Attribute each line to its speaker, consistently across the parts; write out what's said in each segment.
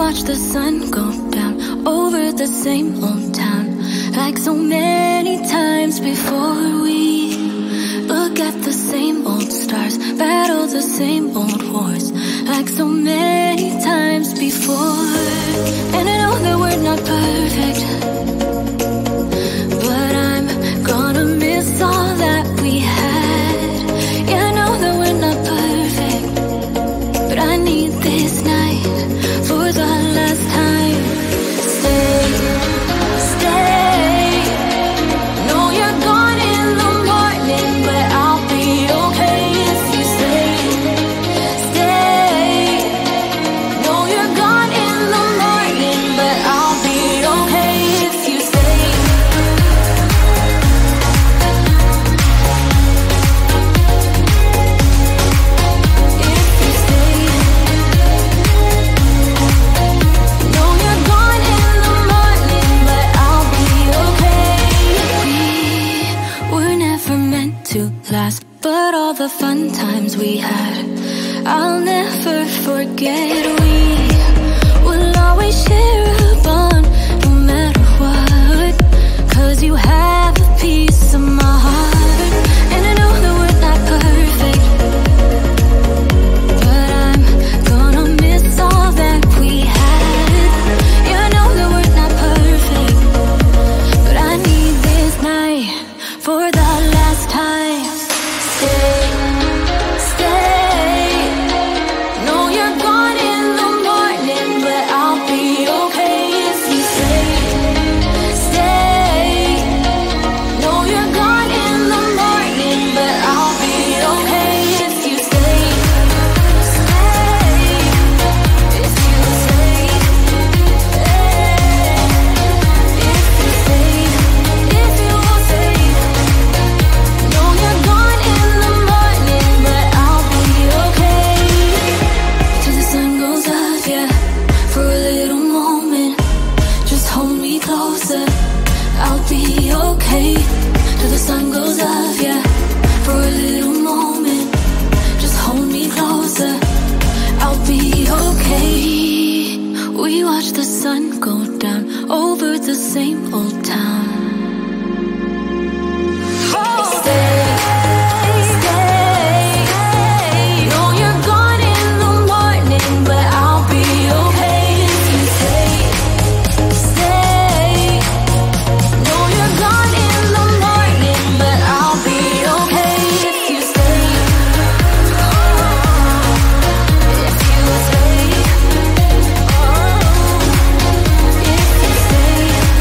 Speaker 1: watch the sun go down over the same old town, like so many times before. We look at the same old stars, battle the same old wars, like so many times before. And I know that we're not perfect, but I'm gonna miss all that we had. Yeah, I know that we're not perfect, but I need this night for the last time. Stay, stay. No, you're gone in the morning, but I'll be okay if you stay. Stay. No, you're gone in the morning, but I'll be okay if you stay. If you stay. No, you're gone in the morning, but I'll be okay. We were never meant to last, but all the fun times we had, I'll never forget. We will always share a bond, no matter what, 'cause you have a piece of my heart. And I know that we're not perfect, but I'm gonna miss all that we had. Yeah, I know that we're not perfect, but I need this night for the last time. Stay, stay. No, you're gone in the morning, but I'll be okay if you stay. Stay. No, you're gone in the morning, but I'll be okay if you stay. Stay. If you stay. If you stay. If you stay. No, you're gone in the morning, but I'll be okay. Till the sun goes up, yeah, for a little moment. Just hold me closer, I'll be okay. Till the sun goes up, yeah, for a little moment. Just hold me closer, I'll be okay. We watch the sun go down over the same old town. Stay, stay. No, you're gone in the morning, but I'll be okay if you stay. Stay. No, you're gone in the morning, but I'll be okay if you stay. If you stay. If you stay.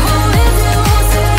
Speaker 1: Oh, if you stay.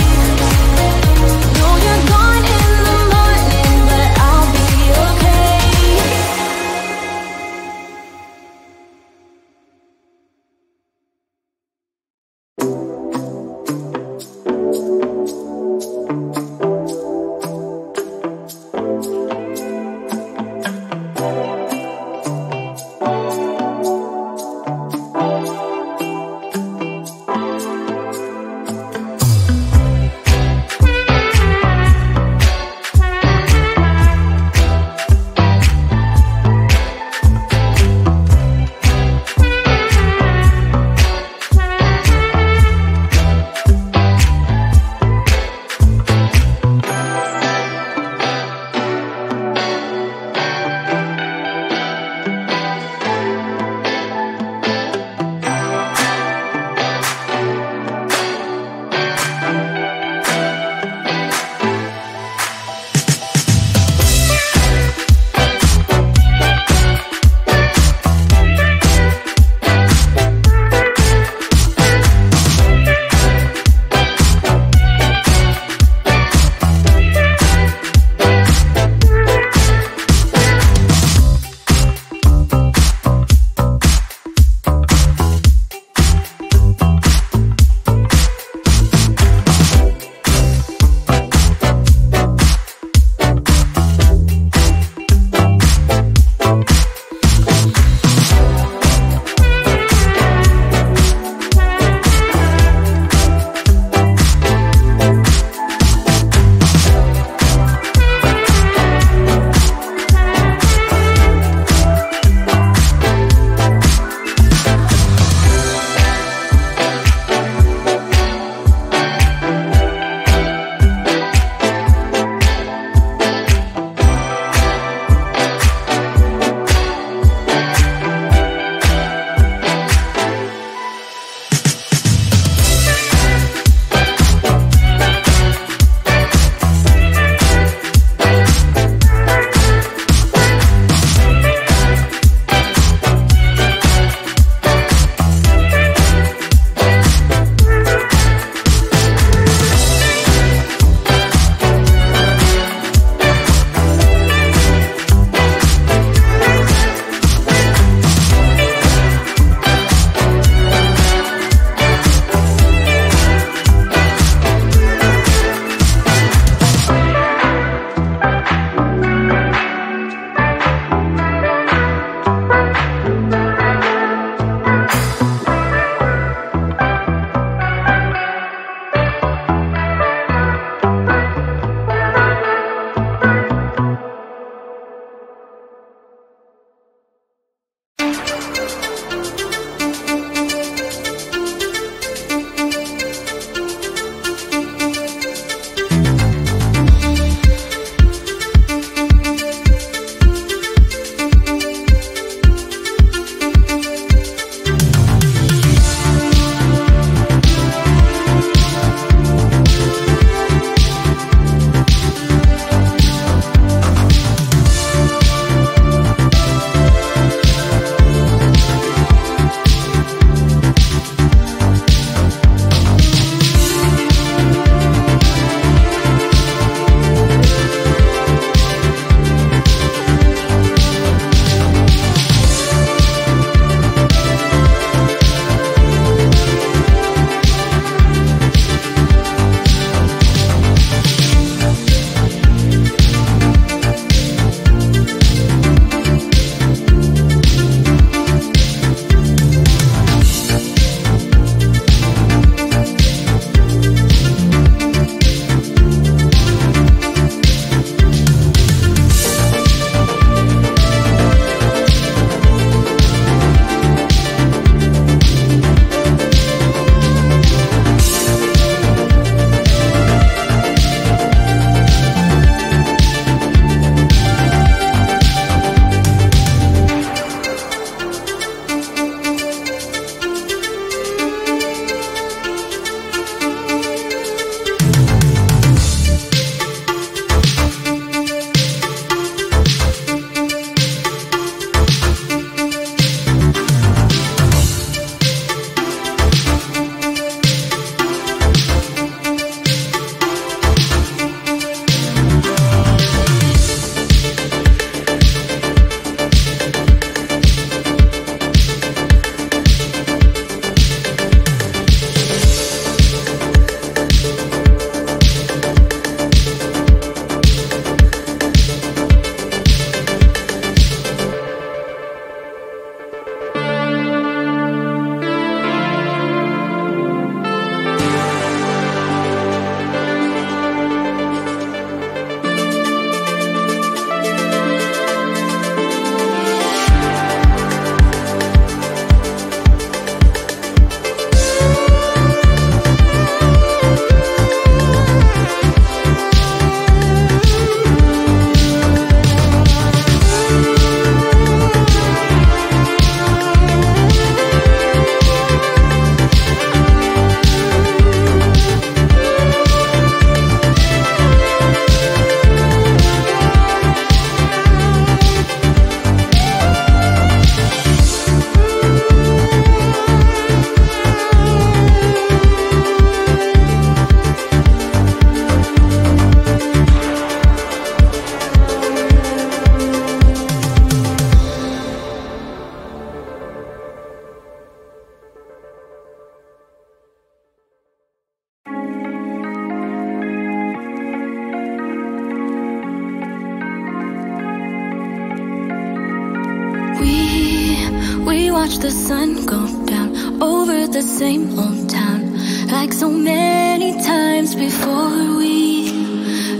Speaker 1: We watch the sun go down over the same old town, like so many times before. We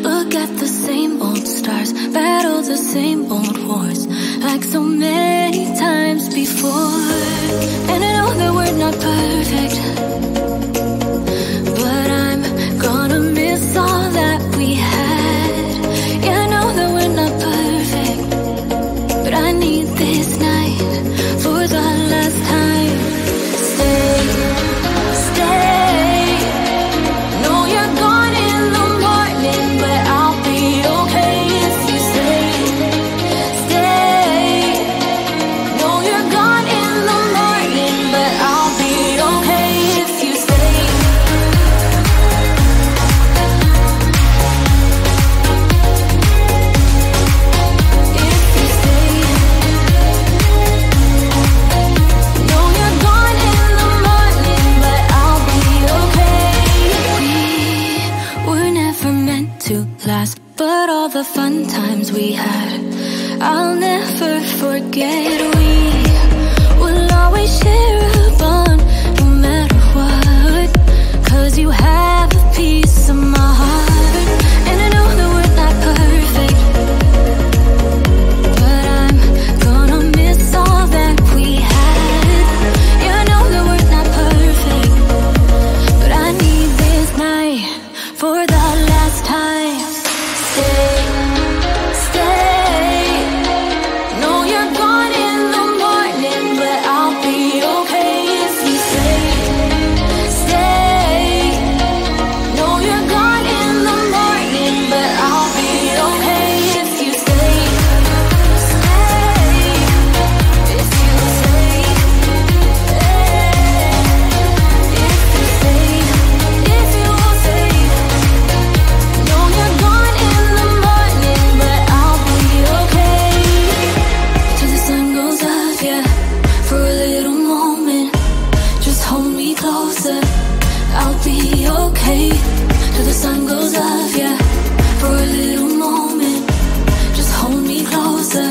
Speaker 1: look at the same old stars, battle the same old wars, like so many times before. And I know that we're not perfect, but I'm gonna miss all that we had. Yeah, I know that we're not perfect, but I need this night for the last time. Stay, stay. Know you're gone in the morning, but I'll be okay if you stay. Stay. Know you're gone in the morning, but I'll be okay if you stay. forget we will always share a bond no matter what. 'Cause you have a piece of my heart, and I know that we're not perfect, but I'm gonna miss all that we had. Yeah, I know that we're not perfect, but I need this night for the last time. Stay, stay. No, you're gone in the morning, but I'll be okay if you stay, stay. No, you're gone in the morning, but I'll be okay if you stay, stay. If you stay, if you stay, if you stay. No, you're gone in the morning, but I'll be okay till the sun goes up, yeah. For a little moment, just hold me closer. I'll be okay till the sun goes up, yeah. For a little moment, just hold me closer.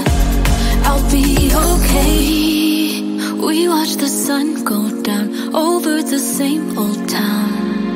Speaker 1: I'll be okay. We watch the sun go down over the same old town.